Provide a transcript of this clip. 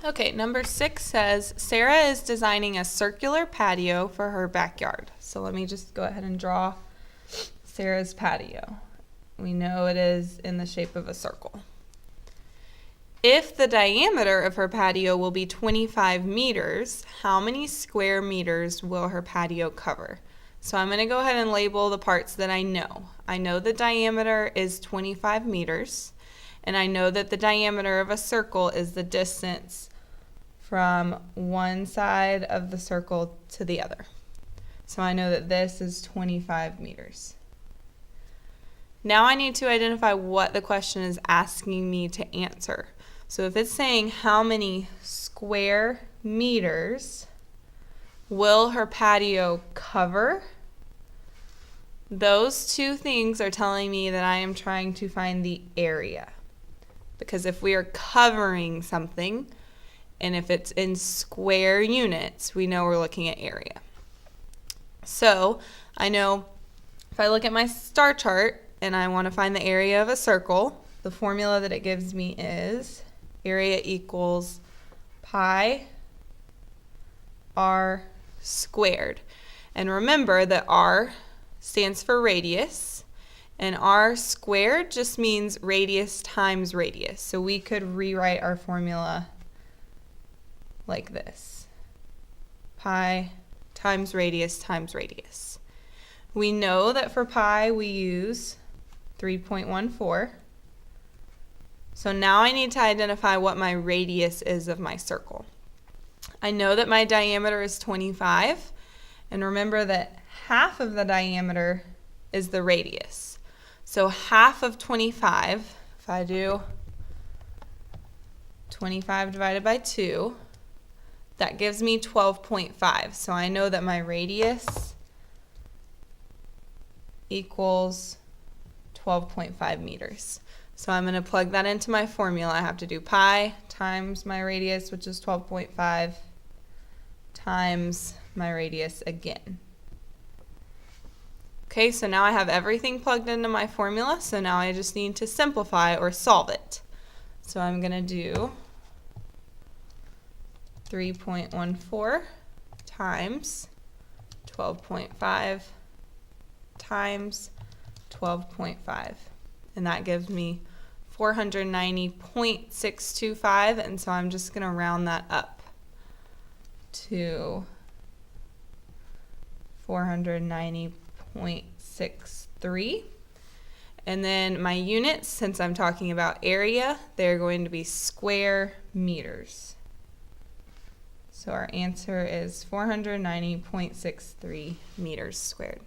Okay, number 6 says, Sarah is designing a circular patio for her backyard. So let me just go ahead and draw Sarah's patio. We know it is in the shape of a circle. If the diameter of her patio will be 25 meters, how many square meters will her patio cover? So I'm going to go ahead and label the parts that I know. I know the diameter is 25 meters, and I know that the diameter of a circle is the distance from one side of the circle to the other. So I know that this is 25 meters. Now I need to identify what the question is asking me to answer. So if it's saying how many square meters will her patio cover, those two things are telling me that I am trying to find the area. Because if we are covering something, and if it's in square units, we know we're looking at area. So I know if I look at my star chart and I want to find the area of a circle, the formula that it gives me is area equals pi r squared. And remember that r stands for radius, and r squared just means radius times radius. So we could rewrite our formula like this: pi times radius times radius. We know that for pi we use 3.14. So now I need to identify what my radius is of my circle. I know that my diameter is 25, and remember that half of the diameter is the radius. So half of 25, if I do 25 divided by 2, that gives me 12.5. So I know that my radius equals 12.5 meters. So I'm going to plug that into my formula. I have to do pi times my radius, which is 12.5, times my radius again. Okay, so now I have everything plugged into my formula, so now I just need to simplify or solve it. So I'm going to do 3.14 times 12.5 times 12.5. And that gives me 490.625, and so I'm just going to round that up to 490.63. And then my units, since I'm talking about area, they're going to be square meters. So our answer is 490.63 meters squared.